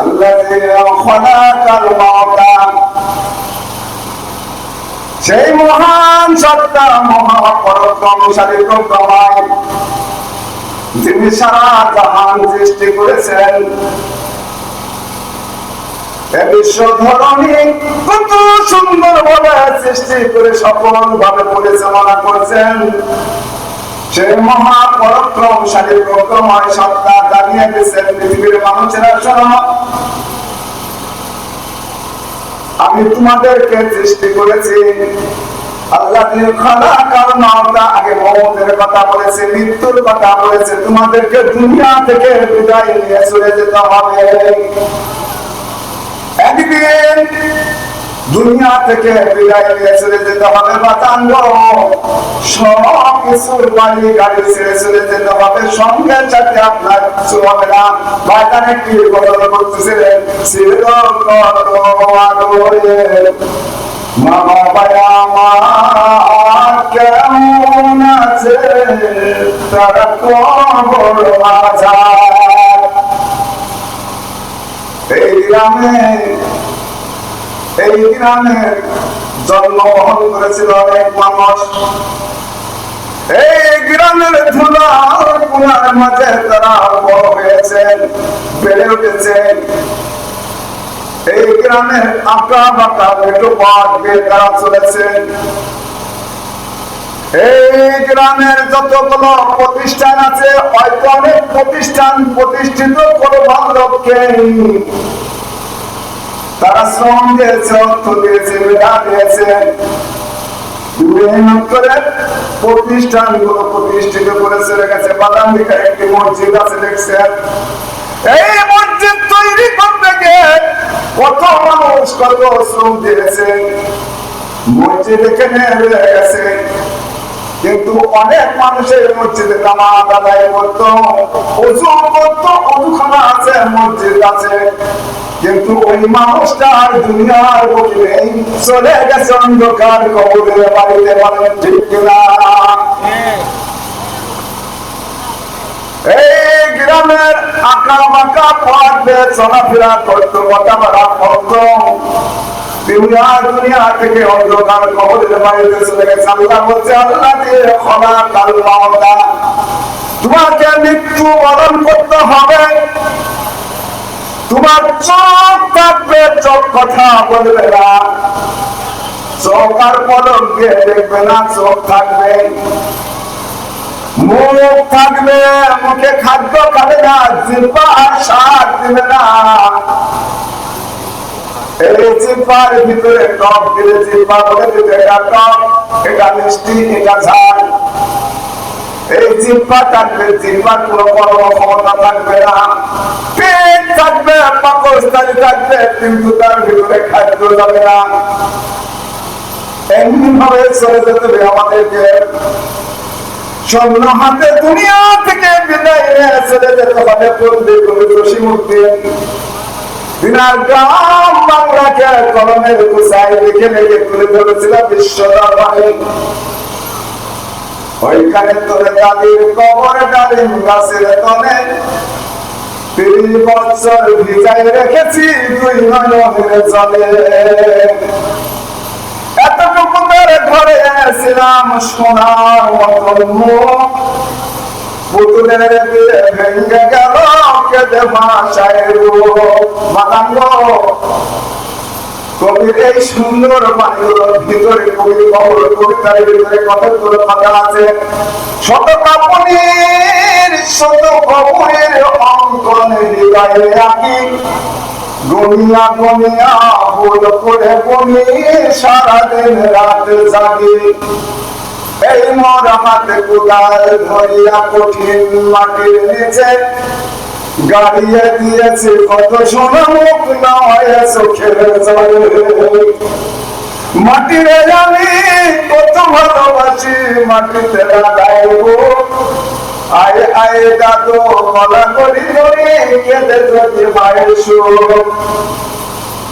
আল্লাযী খালাকাল মাউতা, সেই মহান সত্তা মহাপরাক্রমশালী প্রজ্ঞাময়, যিনি সারা জাহান সৃষ্টি করেছেন। বিশ্ব ধরনী কত সুন্দর ভাবে সৃষ্টি করে সফল ভাবে পরিচালনা করেছেন। সেই মহাপরাক্রমশালী প্রজ্ঞাময় সত্তা জানিয়ে দিয়েছেন, পৃথিবীর মানুষেরা শোনো, আমি তোমাদেরকে সৃষ্টি করেছি। আল্লাযী খালাকাল মাউতা, আগে মওতের কথা বলেছে, মৃত্যুর কথা বলেছে। তোমাদেরকে দুনিয়া থেকে বিদায় নিয়ে চলে যেতে হবে। একদিন দুনিয়া থেকে বিদায় নিয়ে চলে যেতে হবে। বাতাঙ্গ সব কিছুর বাড়ি গাড়ি ছেড়ে চলে যেতে হবে। সঙ্গে সাথে আপনার কিছু হবে না। বাতান একটি কথা বলতেছিলেন, মা বাবা আমার কেমন আছে, তারা কবর মাঝার। এই গ্রামে জন্মগ্রহণ করেছিল অনেক মানুষ। এই গ্রামের ধুলার কোনার মাঝে তারা বড় হয়েছেন, বেড়ে উঠেছেন। এই গ্রামের আঁকা বাঁকা মেঠো পথ বেয়ে তারা চলেছেন। এই গ্রামের যতগুলো প্রতিষ্ঠান আছে, হয়তো অনেক প্রতিষ্ঠান প্রতিষ্ঠিত কোনো বান্ধবকে তারা শ্রম দিয়েছে, অর্থ দিয়েছে, মেধা দিয়েছে, মেহনত করে প্রতিষ্ঠানগুলো প্রতিষ্ঠিত করেছে রেখেছে। বাদাম দিকে একটি মসজিদ আছে দেখছেন। এই মসজিদ তৈরি করতে গিয়ে কত মানুষ কত শ্রম দিয়েছে, মসজিদ এখানে রয়ে গেছে। কিন্তু অনেক মানুষের মসজিদে নামাজ আদায় করতো, ওযু করতো, ওযুখানা আছে, মসজিদ আছে, কিন্তু ওই মানুষটা আর দুনিয়ার বুকে নেই, চলে গেছে অন্ধকার কবরের বাড়িতে। বলেন ঠিক কিনা? এই গ্রামের আঁকা বাঁকা পথ দিয়ে চলাফেরা করতো, কথাবার্তা করতো, দুনিয়া থেকে অন্ধকার কবরের বাড়িতে চলে গেছে। আল্লাহ বলছে, আল্লাযী খালাকাল মাউতা, তোমাকে মৃত্যু বরণ করতে হবে। তোমার চোখ থাকবে, চোখ কথা বলবে না, চোখ আর পলক দিয়ে দেখবে না, চোখ থাকবে। মুখ থাকবে, মুখে খাদ্য খাবে না, জিহ্বা আর স্বাদ দিবে না। এই জিহ্বার ভিতরে টক দিলে জিহ্বা বলে দিতে এটা টক, এটা মিষ্টি, এটা ঝাল। এই জিহ্বা থাকবে, জিহ্বার কোনো কর্ম ক্ষমতা থাকবে না। পেট থাকবে, পাকস্থলী থাকবে, কিন্তু তার ভিতরে খাদ্য যাবে না। এমনি ভাবে চলে যেতে হবে আমাদেরকে। শূন্য হাতে দুনিয়া থেকে বিদায় নিয়ে চলে যেতে হবে। দিনার গ্রাম বাংলাকে কলমের কুচায় লিখে লিখে তুলে ধরেছিল বিশ্ব দরবারে। ওইখানে তোরে দাদির কবর ডালিম গাছের তলে ৩০ বছর ভিজাই রেখেছি দুই নয়নের জলে। এতটুকু মেরে ঘরে ছিলাম সোনার মতন মুখ, পুতুলের দিয়ে ভেঙে গেল কেঁদে ভাষায় মাতাঙ্গ। কবির এই সুন্দর বাণীগুলোর ভিতরে কবি কবিতার ভিতরে কতগুলো কথা আছে। শত কাপড়ের শত কবরের অঙ্কনে হৃদয়ে আঁকি, গনিয়া গনিয়া ভুল করে বনি সারাদিন রাত জাগি। এই মোর হাতে কোদাল ধরিয়া কঠিন মাটির নিচে গাড়িয়ে দিয়েছে কত সোনা, মুখ নয় চোখের জলে। মাটিরে আমি কত ভালোবাসি, মাটিতে লাগাইব। আয় আয় দাদু গলা করি ধরে কেঁদে যদি মায়ের সুর।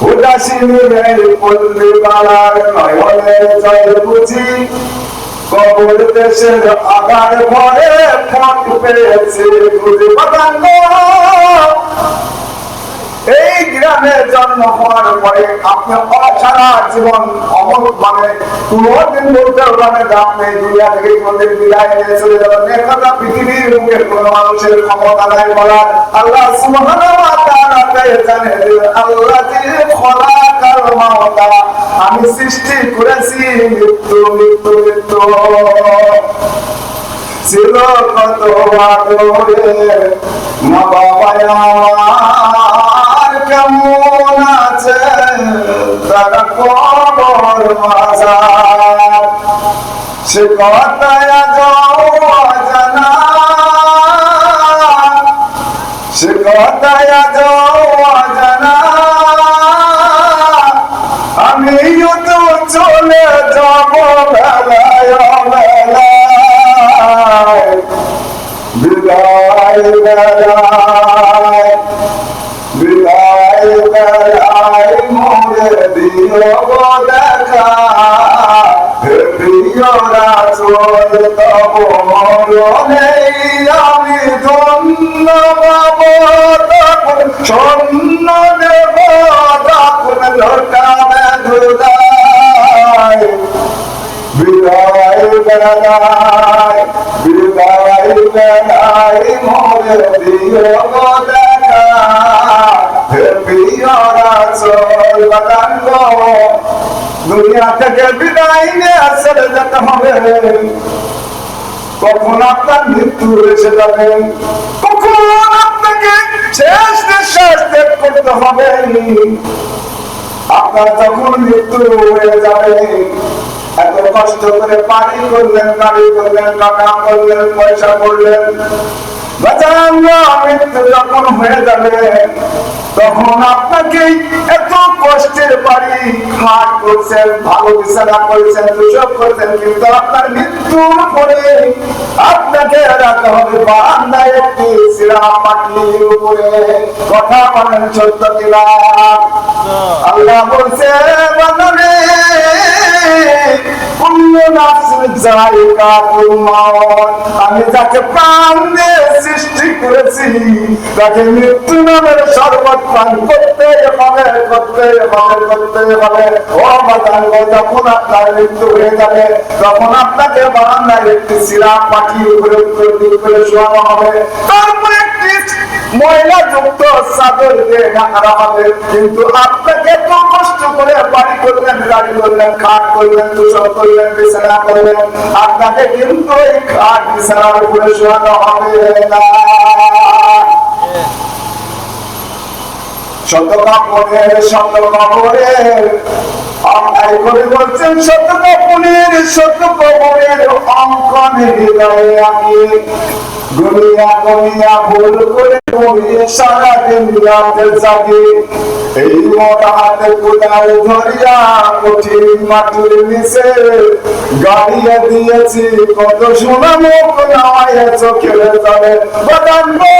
উদাসীনী পল্লী বালার নয়নের জল বুঝি, কবর দেশের আধার ঘরে ফট পেয়েছে খুঁজে। বাতাঙ্গ এই দুনিয়াতে জন্ম হওয়ার পরে আপনি সারা জীবন অমর মানে কোনদিন বলতে পারবেন যে আপনি দুনিয়া থেকে কোনদিন বিদায় নিয়ে চলে যাবেন। একথা পৃথিবীর মুখে কোনো মানুষের ক্ষমতা নাই বলার। আল্লাহ সুবহানাহু ওয়া তাআলা জানে যে আল্লাহ যিনি খলাকাল মাউতা, আমি সৃষ্টি করেছি মৃত্যু মৃত্যু মৃত্যু। ছিল কত আদরে মা বাবা আমার কেমন আছে তারা কবর মাজার, সে কথায় আজ অজানা, সে কথায় আজ অজানা। আমিও তো চলে যাব বেলায় বেলায়, বিদায় বেলায় বিদায় বেলায় মোরে দিও দেখা, হে প্রিয় রাসূল তব মরণে আমি ধন্য পাব, তখন স্বর্ণ দেব তখন লোটাবে ধুলায়। বিদায় বেলায় বিদায় বেলায় মোরে দিও দেখা, হে প্রিয় রাসূল বাদান গো। দুনিয়া থেকে বিদায় নিয়ে চলে যেতে হবে, কখন আপনার মৃত্যু এসে যাবে, কখন আপনাকে শেষ নিঃশ্বাস ত্যাগ করতে হবে। আপনার যখন মৃত্যু হয়ে যাবে, এত কষ্ট করে পানি করলেন, গাড়ি করলেন, টাকা করলেন, পয়সা করলেন, মৃত্যু যখন হয়ে যাবে তখন আপনাকে এত কষ্টের বাড়ি খাট করছেন, ভালো বিছানা করেছেন, দুসব করছেন, কিন্তু আপনার মৃত্যুর পরে আপনাকে রাখা হবে বারান্দায় একটি সিরা পাটির উপরে। কথা বলেন সত্য কিনা? আল্লাহ বলছে বান্দারে আমি যাকে প্রাণ দিয়ে সৃষ্টি করেছি তাকে মৃত্যু নামের শরবত পান করতে হবে করতে হবে করতে হবে। ও বাদান, যখন আপনার মৃত্যু হয়ে যাবে তখন আপনাকে বারান্দায় একটি সিরা পাখি উপরে করে শোয়ানো হবে, তারপরে একটি ময়লা যুক্ত চাদর দিয়ে ঢাকা হবে। কিন্তু আপনাকে এত কষ্ট করে বাড়ি করলেন, গাড়ি করলেন, খাট করলেন, তুষক করলেন, বিছানা করলেন, আপনাকে কিন্তু এই খাট বিছানার উপরে শোয়ানো হবে না। শত কাপড়ের শত কবরের অন্যায় করে বলছেন, শত কবরের অঙ্কন হৃদয়ে আমি গুনিয়া গুনিয়া ভুল করে ঘুমিয়ে সারাদিন রাতে জাগি। এই মোটা হাতে কোদাল ধরিয়া কঠিন মাটির নিচে গাড়িয়ে দিয়েছি কত সোনা মুখ নামাইয়া চোখের জলে। বাদান গো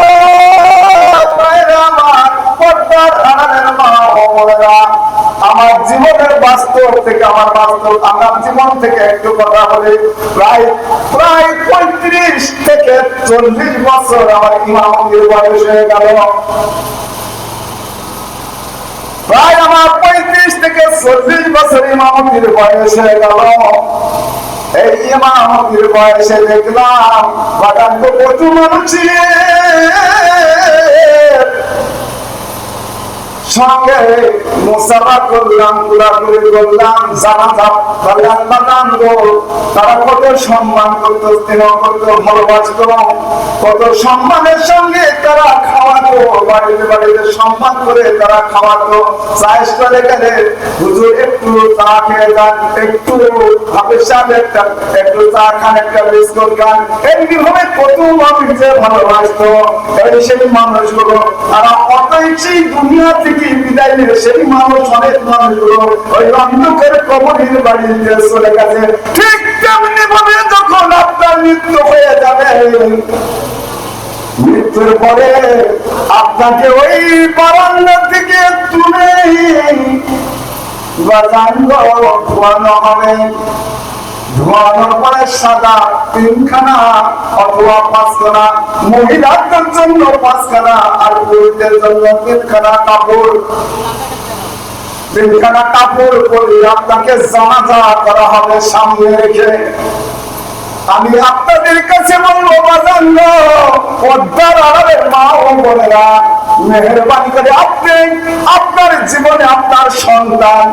আমার পর্দার আড়ালের মা ও বোনেরা, আমার জীবনের বাস্তব থেকে আমার জীবন থেকে একটু কথা বলে, প্রায় 35 থেকে 40 বছর আমার ইমামতির বয়স হয়ে গেল। প্রায় আমার 35 থেকে 40 বছর ইমামতির বয়স হয়ে গেল। এই ইমামতির বয়সে দেখলাম বাদান তো প্রচুর মানুষের সঙ্গে মুসাফা করলাম, ঘোরাঘুরি করলাম, জানাজা করলাম। বাদান গো, তারা কত সম্মান করতো, স্নেহ করতো, ভালোবাসতো, কত সম্মানের সঙ্গে তারা খাওয়াতো, বাড়িতে বাড়িতে সম্মান করে তারা খাওয়াতো। চাইস করে গেলে হুজুর একটু চা খেয়ে যান, একটু হাফেজ সাহেব একটু চা খান, একটা বিস্কুট খান, এমনি ভাবে কত মানুষকে ভালোবাসতো। সেই মানুষগুলো তারা অতই সেই দুনিয়া থেকে বিদায় নিয়ে সেই মানুষ, অনেক মানুষগুলো ওই অন্ধকার কবরের বাড়িতে চলে গেছে। ঠিক তেমনি ভাবে যখন আপনার মৃত্যু হয়ে যাবে, মৃত্যুর পরে আপনাকে ওই বারান্দা থেকে তুলে ধোয়ানো হবে। ধোয়ানোর পরে সাদা 3খানা অথবা 5খানা, মহিলাদের জন্য 5খানা আর পুরুষদের জন্য 3খানা কাপড়। 3খানা কাপড় পরে আপনাকে জানাজা করা হবে সামনে রেখে। আমি আপনাদের কাছে বলবো বাজান গো, পর্দার আড়ালের মা ও বোনেরা, মেহেরবানি করে আপনি আপনার জীবনে আপনার সন্তান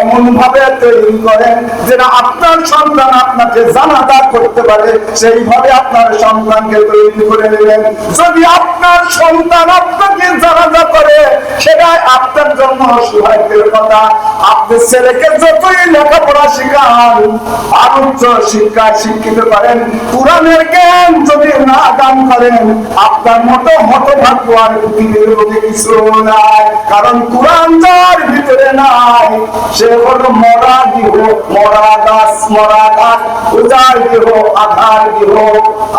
এমন ভাবে তৈরি করেন যেন আপনার সন্তান আপনাকে জানাজা করতে পারে, সেইভাবে আপনার সন্তানকে তৈরি করে নেবেন। যদি আপনার সন্তান আপনাকে জানাজা করে, সেটাই আপনার জন্য সৌভাগ্যের কথা। আপনি ছেলেকে যতই লেখাপড়া শিখান আর উচ্চ শিক্ষায় শিক্ষিত করেন, কোরআনের জ্ঞান যদি না দান করেন, আপনার মতো হতভাগ্য আর পৃথিবীর মধ্যে কিছু নাই। কারণ কোরআন যার ভিতরে নাই, সে হলো মরা গৃহ, মরা গাছ, মরা গাছ, উজাড় গৃহ, আধার গৃহ,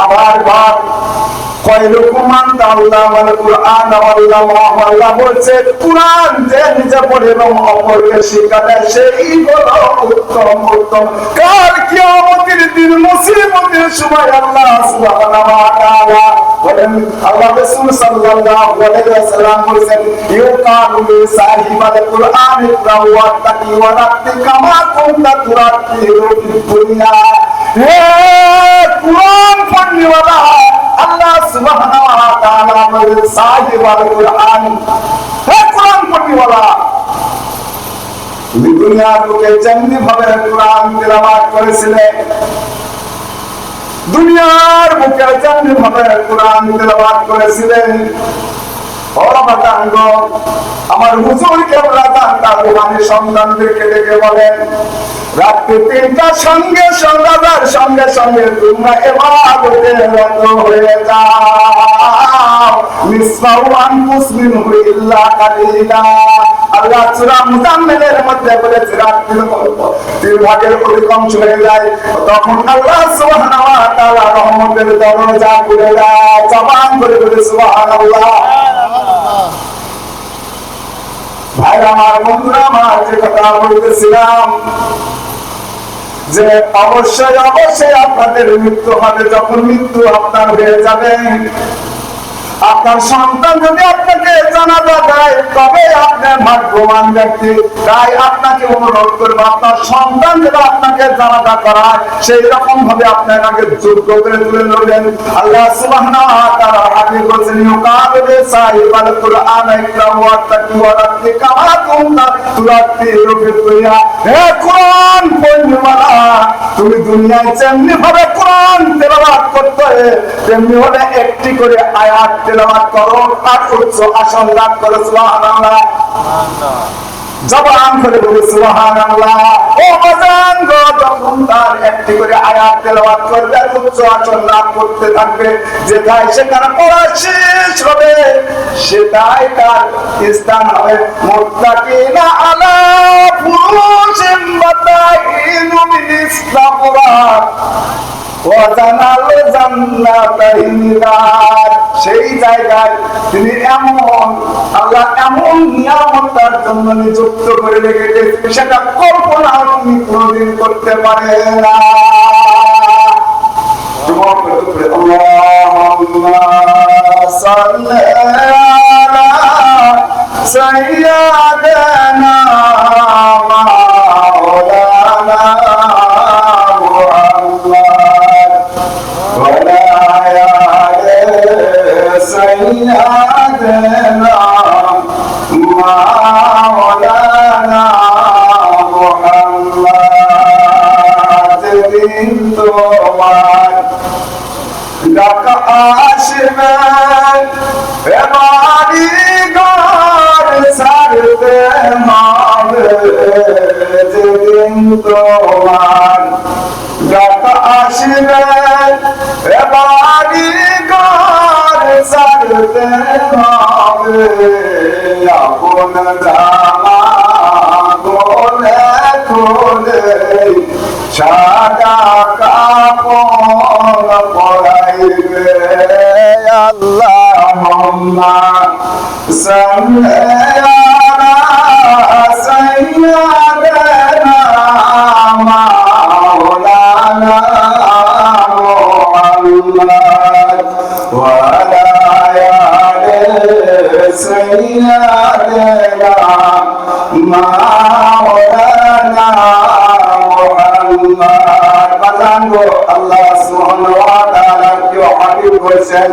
আবার ঘর। বলছে কোরআন যে নিজে পড়ে এবং অপরকে শিক্ষা দেয়, সেই হলো উত্তম উত্তম। কাল কিয়ামতের দিন মুসিবতের সময় আল্লাহ সুবহানাহু ওয়া তাআলা বলেন, আল্লাহ রাসূল সাল্লাল্লাহু আলাইহি ওয়াসাল্লাম বলেন, ইউকালু লিসাহিবাল কুরআন ইকরাউ ওয়াত্তাকি ওয়া রাত্তি কামা কুনতা তুরাত্তিলু ফিদ দুনিয়া। হে কুরআন পড়নেওয়ালা, আল্লাহ সুবহানাহু ওয়া তাআলা বলেন সাহিবাল কুরআন, হে কুরআন পড়নেওয়ালা, তুমি দুনিয়ার বুকে যেমনি ভাবে কুরআন তেলাওয়াত করেছিলে, দুনিয়ার বুকে যেমনি ভাবে কোরআন তেলাওয়াত করেছিলেন, আমার হুজুর কেবলা তার রুহানি সন্তানদেরকে ডেকে বলেন, রাত্রি 3টার সঙ্গে সন্ধ্যার সঙ্গে সঙ্গে তোমরা ইবাদতে রত হয়ে যাও। নিসফাউ আনফুসমিনহু ইল্লা কালিলা। আল্লাহ সূরা মুজাম্মিলের মধ্যে বলেছে রাত্রির 3 ভাগের অধিকাংশ হয়ে যায়, তখন আল্লাহ সুবহানাহু ওয়া তাআলা রহমতের দরজা খুলে দেয়। জবান করে বলে সুবহানাল্লাহ। ভাই আমার, বন্ধুরা আমার, যে কথা বলতেছিলাম যে অবশ্যই অবশ্যই আপনাদের মৃত্যু হবে। যখন মৃত্যু আপনার হয়ে যাবে, আপনার সন্তান যদি আপনাকে জানাজা দেয়, তবে আপনার ভাগ্যবান ব্যক্তি। তাই আপনাকে অনুরোধ করবো, আপনার সন্তান যদি আপনাকে জানাজা করায়, সেই রকম ভাবে আপনার আগে যোগ্য করে তুলে ধরবেন। আল্লাহ সুবহানাহু ওয়া তাআলা হাদিস বলেছেন, ইউকালু লিসাহিবাল কুরআন ইকরাউ ওয়াত্তাকি ওয়া রাত্তি কামা কুনতা তুরাত্তিলু ফিদ দুনিয়া। হে কুরআন পড়নেওয়ালা, তুমি দুনিয়ায় যেমনি ভাবে কোরআন তেলাওয়াত করতে, তেমনি ভাবে একটি করে আয়াত তেলাওয়াত করো আর উচ্চ আসন লাভ করো। সুবহানাল্লাহ। জবান করে বলি সুবহানাল্লাহ। ও বাজান গো, যখন তার একটি করে আয়াত তেলাওয়াত করবে আর উচ্চ আসন লাভ করতে থাকবে, যেটাই সেখানে পড়া শেষ হবে, সেটাই তার স্থান হবে মুত্তাকিনা আলা ফুরুশিন বাতাইনু মিন ইসলামুরাত ওয়া জানাল জান্নাতাইনার। সেই জায়গায় তিনি এমন, আল্লাহ এমন নিয়ামত তার জন্য নিযুক্ত করে রেখেছে, সেটা কল্পনা তুমি কোনদিন করতে পারে না। আল্লাহুম্মা সাল্লি আলা সাইয়্যিদিনা মাওলানা মুহাম্মদ ওয়া আলা সাইয়্যিদিনা মাওলানা মুহাম্মদ। যেদিন তোমার ডাকা আসবে, বাড়ি ঘর ছাড়তে হবে, যেদিন তোমার ডাকা আসবে, বাড়ি ঘর ছাড়তে হবে, আপন জামা কোলে কোলে সাদা কাপড় পরাইবে। আল্লাহুম্মা সাল্লি আলা সাইয়্যিদিনা মাওলানা سيدنا مولانا محمد বাজানো আল্লাহ সুবহানাহু ওয়া তাআলা কি হাবিব করেছেন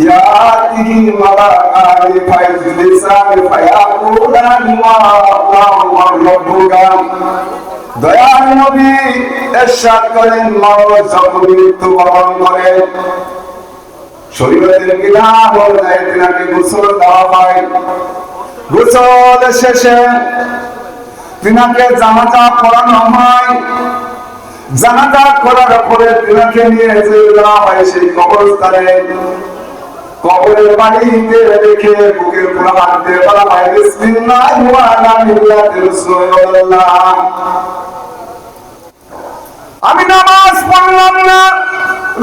ইয়াতিহি মালাকানি ফাইজলিসান ফায়াকুলানি মা আল্লাহু ওয়া রাব্বুকা দয়াল নবী ইরশাদ করেন মাওলা যখন মৃত্যুবরণ করে শরীরের বিধান অনুযায়ী তিনাকে গোসল দেওয়া হয় গোসল শেষে তিনাকে জানাজা পড়ানো হয় জানাজা করার পরে তিনাকে নিয়ে যাওয়া হয় সেই কবরস্থানে কবরের বাড়িতে রেখে বুকের উপর হাত দিয়ে বলা হয় বিসমিল্লাহি ওয়া আলা মিল্লাতি রাসূলিল্লাহ আমি নামাজ পড়লাম না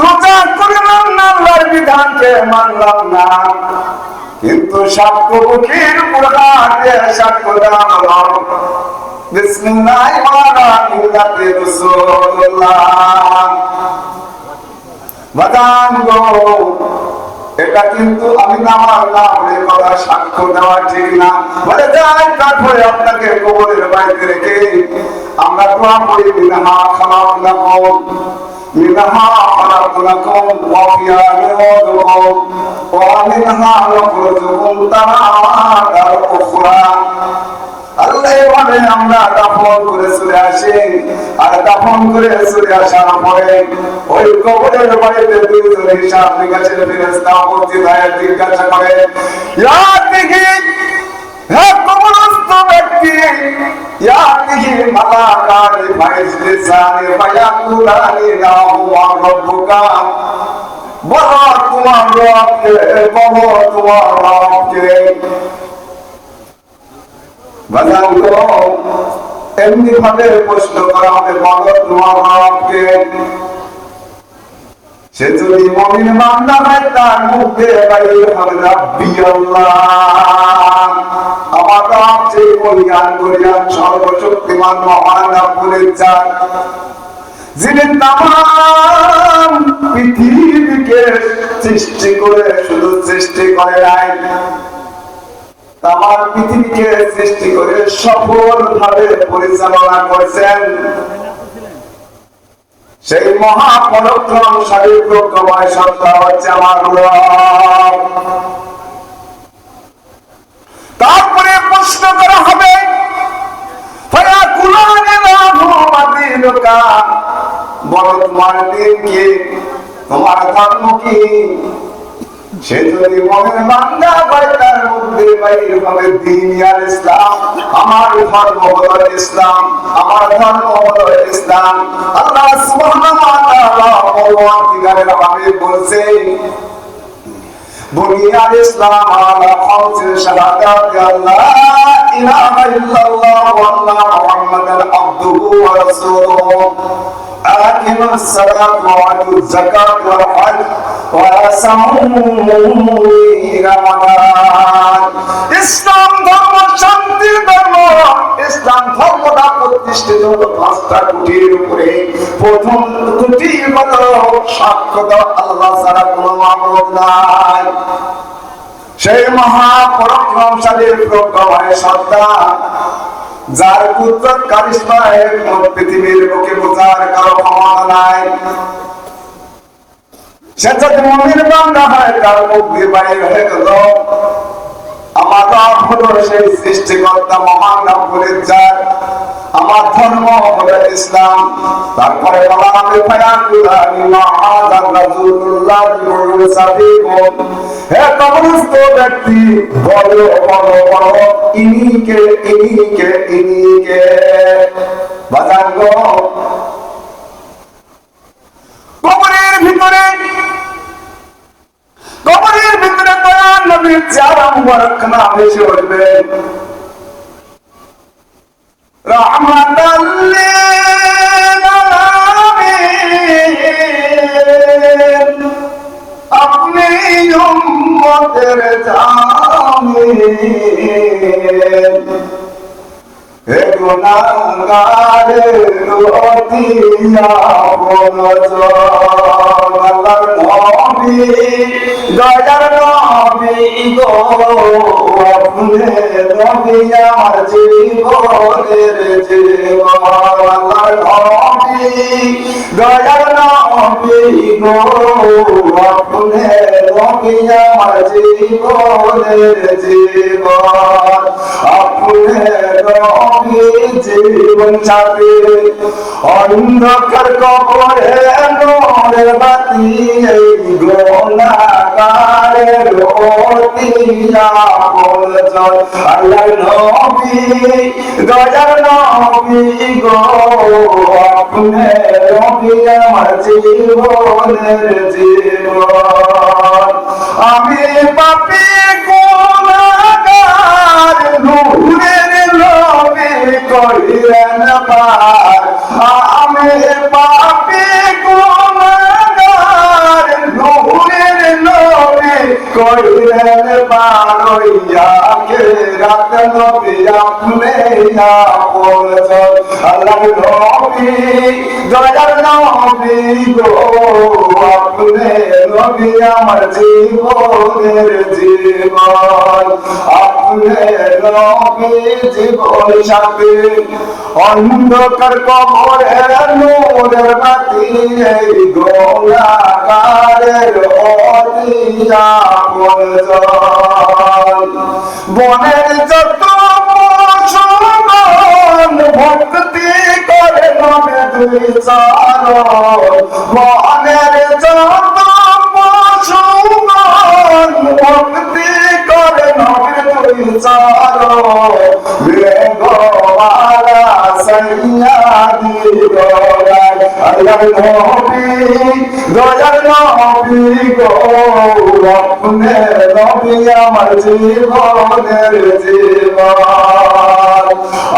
রোজা করলাম না আল্লাহর বিধানকে মানলাম না কিন্তু সাক্ষ্য বুকের উপর হাত দিয়ে সাক্ষ্য দেওয়া হলো বিসমিল্লাহি ওয়া আলা মিল্লাতি রাসূলিল্লাহ বাদান গো এটা কিন্তু আমি নামাজ না পড়ে কথা সাক্ষ্য দেওয়া ঠিক না বলে যাই তারপরে আপনাকে কবরের বাইরে রেখে আমরা দোয়া করি মিনহা খালাকনাকুম মিনহা খালাকনাকুম ওয়া ফিহা নু'ইদুকুম ওয়া মিনহা নুখরিজুকুম তারাতার উখরা আল্লাহ বলে আমরা দাফন করে চলে আসি আর দাফন করে চলে আসার পরে ওই কবরের বাড়িতে দুইজন হিসাব নিকাশের ফেরেশতা উপস্থিত হয়ে জিজ্ঞাসা করে ইয়া তিহি হে কবরস্থ ব্যক্তি ইয়া তিহি মালাকানি ফাইজলিসানি ফায়াকুলানি লাহু ওয়া রাব্বুকা বলো তোমার রবকে বলো তোমার রবকে এমনি ভাবে প্রশ্ন করা হবে বলো তোমার রবকে সে যদি মুমিন বান্দা হয় তার মুখে বাইরে হবে রাব্বি আল্লাহ আমার রব যে কল্যাণ করিয়ান সর্বশক্তিমান মহান রব্বুল ইজ্জত যিনি তামাম পৃথিবীকে সৃষ্টি করে শুধু সৃষ্টি করে নাই তামাম পৃথিবীকে সৃষ্টি করে সফলভাবে পরিচালনা করেছেন সেই মহাপরাক্রমশালী প্রজ্ঞাময় সত্তা হচ্ছে আমার রব তারপরে প্রশ্ন করা হবে ফায়াকুলানি লাহু মাদিনুকা বলো তোমার দিন কি তোমার ধর্ম কি সে যদি মুমিন বান্দা হয় তার মধ্যে বাইরে হবে দ্বীন আর ইসলাম আমার ধর্ম হলো ইসলাম আমার ধর্ম হলো ইসলাম আল্লাহ সুবহানাহু ওয়া তাআলা পরওয়ারদিগারের হাবিব বলেছেন বুনিয়া ইসলাম আলা খামসি শাহাদাত আল্লাহ ইলাহা ইল্লাল্লাহ ওয়া আন্না মুহাম্মাদান আবদুহু ওয়া রাসূলুহু আকিমুস সালাত ওয়া আতুজ যাকাত ওয়াল হজ ইসলাম ধর্ম শান্তির ধর্ম ইসলাম ধর্মটা প্রতিষ্ঠিত পাঁচটা খুঁটির উপরে প্রথম খুঁটি হলো সাক্ষ্য দাও আল্লাহ ছাড়া কোনো মাবুদ নাই সেই মহাপরাক্রমশালী প্রজ্ঞাময় সত্তা যার কুদরত কারিশমা পৃথিবীর বুকে বোঝার কারো ক্ষমতা নাই সে যদি মুমিন বান্দা হয় তার মুখ দিয়ে বাইরে হয়ে গেল আমার রব হলো সেই সৃষ্টিকর্তা মহান রব্বুল ইজ্জত আমার ধর্ম হলো ইসলাম তারপরে বলা হবে ফায়াকুলানি মুহাম্মাদার রাসূলুল্লাহ মুরসালিকুম হে কবরস্থ ব্যক্তি বলো বলো বলো ইনিকে ইনিকে ইনিকে বাজাঙ্গো কবরের ভিতরে দয়াল নবীর চেহারা মুবারক না ভেসে উঠবে রাহমাতাল লিল আলামিন আপনি উম্মতের জামিন হে গুনাহগারের অতি আপন জন আল্লাহর নবী দয়ার নবী গো আপনি নবী আমার জীবনের জীবন আল্লাহর নবী দয়ার নবী গো আপনি নবী আমার জীবনের জীবন আপনি নবী জীবন ছাড়ে অন্ধকার কবরে নূরের বাতি এই গুনাহগারের অতি আপন জন আল্লাহর নবী দয়ার নবী গো আপনি নবী আমার জীবনের জীবন আমি পাপী গুনাহগার নূরের নবী করিলেন পার আমি পাপী গুনাহগার নূরের নবী করিলেন পার ওইয়াকে রাত নবী আপনি আপন জন আল্লাহর নবী দয়ার নবী গো আপনি নবী আমার জীবনের জীবন আপনি নবী জীবন সাথী অন্ধকার কবরে নূরের বাতি এই গুনাহগারের অতি আপন জন বনের যত পশুগণ ভক্তি করে নবে দুই চরণ বনের যত পশুগণ ভক্তি করে নবে দুই চরণ বেগওয়ালা সাইয়াদি গোরাই আল্লাহর নবী দয়ার নবী গো আপনি নবী আমার জীবনের জীবন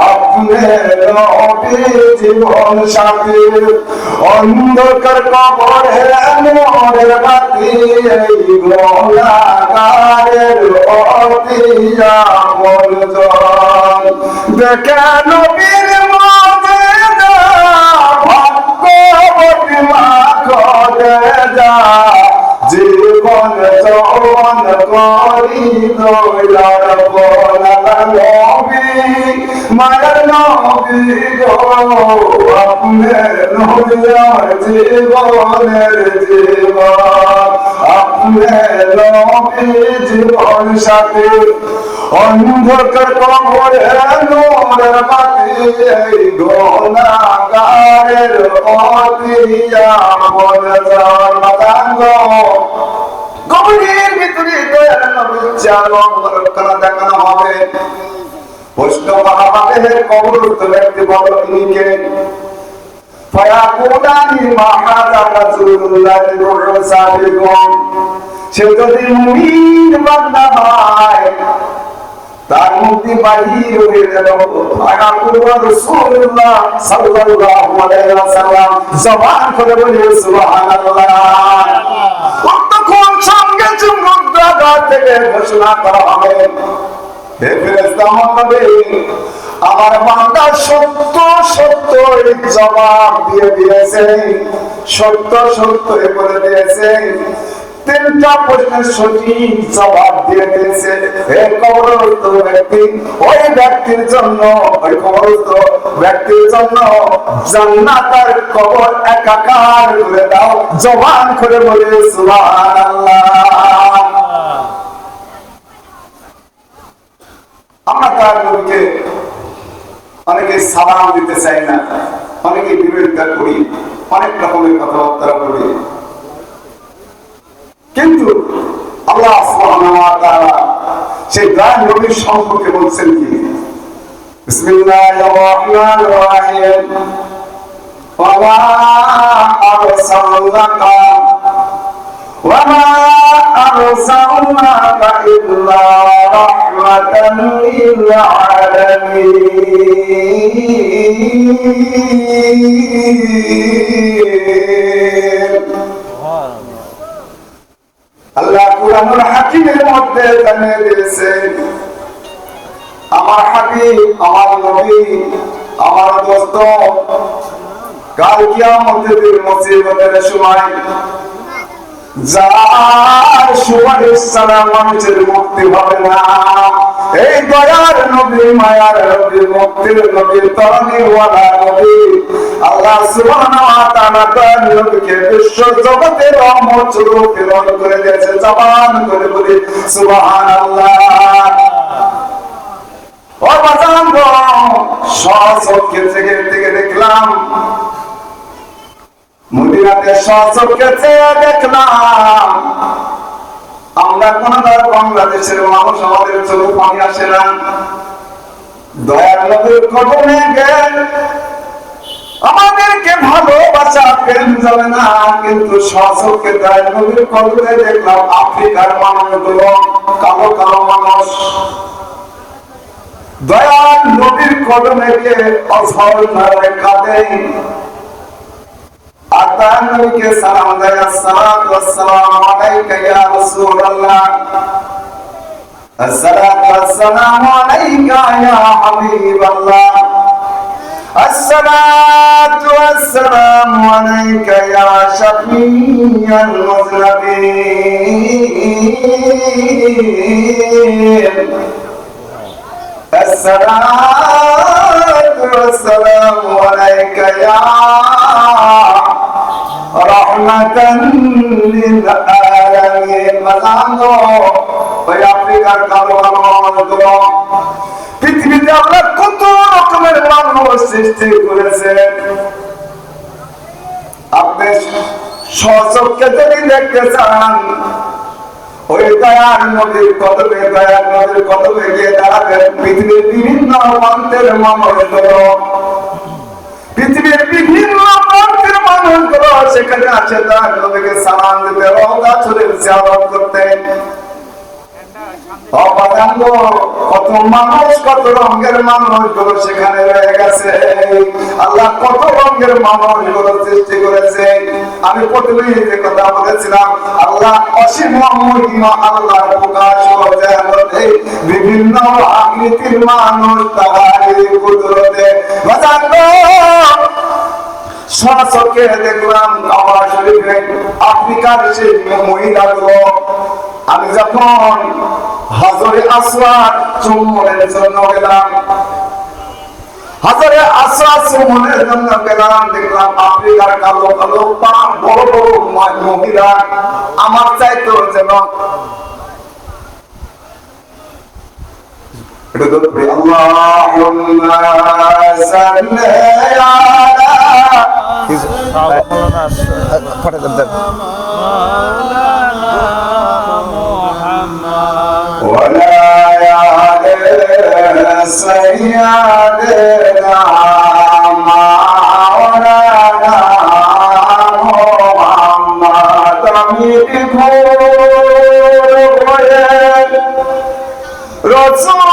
আপনি নবী জীবন সাথী অন্ধকার কবরে নূরের বাতি এই গুনাহগারের অতি আপন জন দেখে নবীর মুজিজা ভক্তবতী মা করে যা জীবন যৌবন করি দয়ার বলার নবী মায়ের নবী গো আপনি নবী আমার জীবনের জীবন আপনি নবী জীবন সাথী অন্ধকার কবরে নূরের বাতি এই গুনাহগারের অতি আপন জন মাতাঙ্গ কবরের ভিতরে দয়ার নবীর চালন রক্ষণা দেখানো হবে প্রশ্ন করা হবে কবরস্থ ব্যক্তি বলো তিনি কে ফায়াকুলানি মা হাযা রাসূলুল্লাহ সাল্লাল্লাহু সে যদি মুমিন বান্দা হয় তার মুক্তি বাহির হয়ে গেল রাসূলুল্লাহ সাল্লাল্লাহু আলাইহি ওয়াসাল্লাম জবান করে বলে সুবহানাল্লাহ তখন সঙ্গে চুম্বক থেকে ঘোষণা করা হবে হে ফেরেশতা মুহাম্মদ আমার বান্দা সত্য সত্য জবাব দিয়ে দিয়েছে সত্য সত্য বলে দিয়েছে তিনটা প্রশ্নের সঠিক জবাব দিয়ে দিয়েছে হে কবরস্থ ব্যক্তি ওই ব্যক্তির জন্য ওই কবরস্থ ব্যক্তির জন্য জান্নাতের কবর একাকার করে দাও জবান করে বলে সুবহানাল্লাহ আমরা তার নবীকে অনেকে সালাম দিতে চাই না অনেকে বিরোধিতা করি অনেক রকমের কথাবার্তা বলি কিন্তু আল্লাহ সুবহানাহু ওয়া তাআলা সেই দয়ার নবীর সম্পর্কে বলছেন কি বিসমিল্লাহির রহমানির রহিম ওয়া মা আরসালনাকা ওয়া মা আরসালনাকা ইল্লা রাহমাতান লিল আলামিন আল্লাহ কুরআনুল হাকিমের মধ্যে জানিয়ে দিয়েছেন আমার হাবিব আমার নবী আমার দোস্ত, কাল কিয়ামতের মুসিবতের সময় যার সুপারিশ ছাড়া মানুষের মুক্তি হবে না, এই দয়ার নবী, মায়ার নবী, মুক্তির নবী, তরণীওয়ালা নবী আল্লাহ সুবহানাহু ওয়া তাআলা তার নবীকে বিশ্ব জগতের রহমত স্বরূপ প্রেরণ করে দিয়েছে। জবান করে বলি সুবহানাল্লাহ। ও বাজান গো, সচক্ষে থেকে দেখলাম, মদিনাতে সচক্ষে দেখলাম, আমরা কোনবার বাংলাদেশের মানুষ আমাদের চোখে পানি আসে না, দয়ার নবীর কদমে গেল আমাদেরকে ভালোবাসা প্রেম যাবে না, কিন্তু সচক্ষে দয়ার নবীর কদমে দেখলাম আফ্রিকার মানুষগুলো, কালো কালো মানুষ দয়ার নবীর কদমে গিয়ে অঝর ধারে কাঁদে, আর তার নবীকে সালাম দেয়, আসসালাতু ওয়াসসালামু আলাইকা ইয়া রাসূলুল্লাহ, আসসালাতু ওয়াসসালামু আলাইকা ইয়া হাবিবাল্লাহ, আসসালাতু ওয়াসসালামু আলাইকা ইয়া শাফিয়াল মুযনিবিন, আসসালাতু ওয়াসসালামু আলাইকা ইয়া রাহমাতান লিল আলামিন। মালানো ওই আফ্রিকার কালো মানুষগুলো, পৃথিবীতে আল্লাহ কত রকমের মানুষ সৃষ্টি করেছেন, আপনি সচক্ষে যদি দেখতে চান, ওই দয়ার নবীর কদমে, দয়ার নবীর কদমে গিয়ে দাঁড়াবেন। পৃথিবীর বিভিন্ন প্রান্তের মানুষগুলো, পৃথিবীর বিভিন্ন প্রান্তের মানুষগুলো সেখানে আছে দয়ার নবীকে সালাম দিতে, রওজা শরীফ জিয়ারত করতে। কত মানুষ, কত রঙের মানুষগুলো সেখানে রয়ে গেছে। আল্লাহ কত রঙের মানুষগুলো সৃষ্টি করেছে। আমি প্রথমেই যে কথা বলেছিলাম, আল্লাহ অসীম মহিমা, আল্লাহ প্রকাশ হয়েছে বিভিন্ন আকৃতির মানুষ তাহার কুদরতে। সচক্ষে দেখলাম কাবা শরীফে আফ্রিকার সেই মহিলাগুলো। আমি যখন হাজরে আসওয়াদ চুম্বনের জন্য গেলাম, হাজরে আসওয়াদ চুম্বনের জন্য গেলাম, দেখলাম আফ্রিকার কালো কালো পা বড় বড় মহিলা, আমার চাইতো যেন আল্লাহুম্মা সাল্লি আলা ولا يا سيدنا مولانا محمد رسول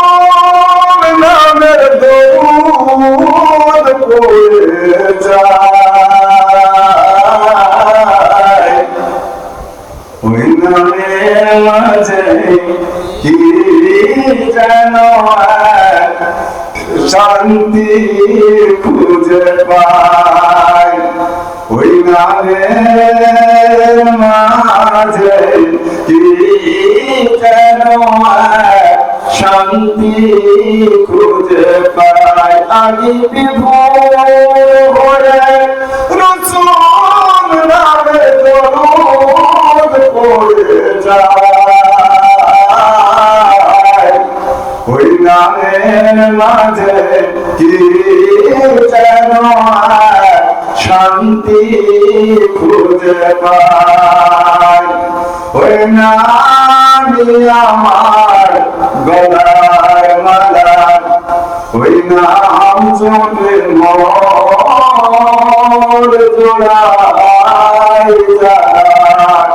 নামের দরুদ পড়ে যায়, ওই নামের মাঝে কি যেন শান্তি খুঁজে পাই, ওই নামের মাঝে কি যেন শান্তি খুঁজে পাই। আমি বিভোর হয়ে রসুল নামে দরুদ পড়ে যায়, ওই নামের মাঝে কি যেন শান্তি খুঁজে পাই, ওই নামই আমার গলার মালা, ওই নাম জপে মোর জোড়ায় যায়,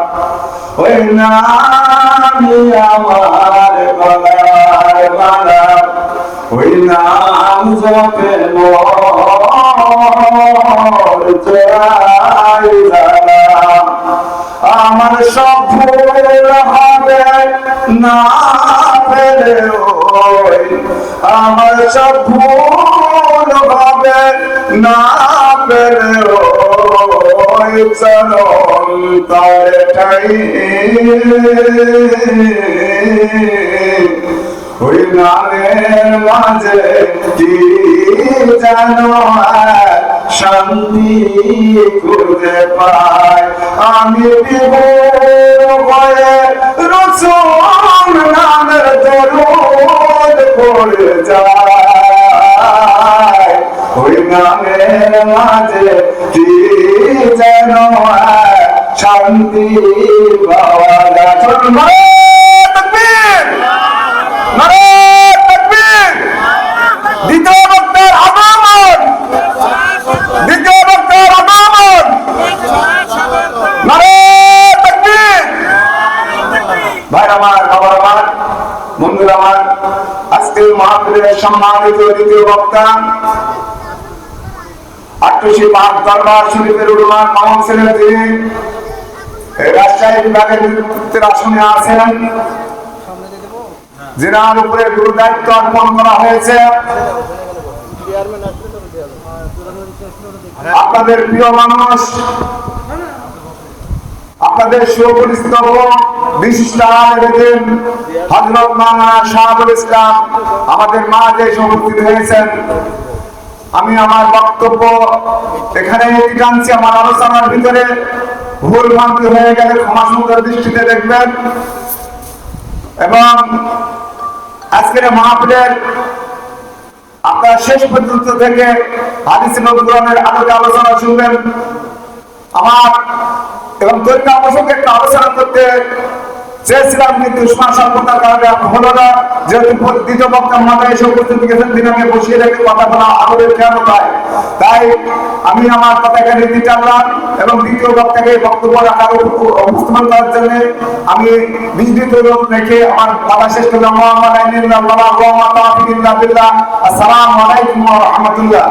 ওই নামই আমার গলার মালা, ওই নাম জপে মোর জোড়ায় যায়। আমার সব ভুল হবে না পেলেও আমার সব ভুল হবে না পেরে ওই চরণ তরে ঠাই ওই নামের মাঝে কি জানো শান্তি খুঁজে পাই আমি বিভোর হয়ে রসুল নামের দরুদ পড়ে যাই ওই নামের মাঝে কি জানো শান্তি পাওয়া যায়। দ্বিতীয় বক্তার আগমন, দ্বিতীয় বক্তার আগমন, নারে তাকবীর। ভাই আমার, বাবার আমার, বন্ধুরা আমার, আজকের মাহফিলের সম্মানিত দ্বিতীয় বক্তা আট্টশী পাক দরবার শরীফের উলমা কাউন্সিলের যিনি রাজশাহী বিভাগের নেতৃত্বের আসনে আছেন, যিনার উপরে গুরু দায়িত্ব অর্পণ করা হয়েছে, আপনাদের প্রিয় মানুষ, আপনাদের সুপরিচিত বিশিষ্ট আলেম হযরত মাওলানা শাহুল ইসলাম আমাদের মাঝে উপস্থিত হয়েছেন। আমি আমার বক্তব্য এখানে টানছি, আমার আলোচনার ভিতরে ভুল ভ্রান্তি হয়ে গেলে ক্ষমা সুন্দর দৃষ্টিতে দেখবেন। এবং আজকের মাহফিলের আপনারা শেষ পর্যন্ত থেকে হাদিস নবুয়তের আলোকে আলোচনা শুনবেন। আমার এবং তরিকা প্রসঙ্গে একটা আলোচনা করতে চেয়েছিলাম, কিন্তু সময় স্বল্পতার কারণে হলো না। যেহেতু দ্বিতীয় বক্তার মাথায় এসে উপস্থিত গেছেন, তিনি আমাকে বসিয়ে রেখে কথা বলা আমাদের কেন পায়, তাই আমি আমার কথা এখানে দিতে চাইলাম এবং দ্বিতীয় বক্তাকে বক্তব্য রাখার উপস্থাপন করার জন্য আমি বিস্তৃত রেখে আমার কথা শেষ করলাম। আসসালামু আলাইকুম ওয়া রাহমাতুল্লাহ।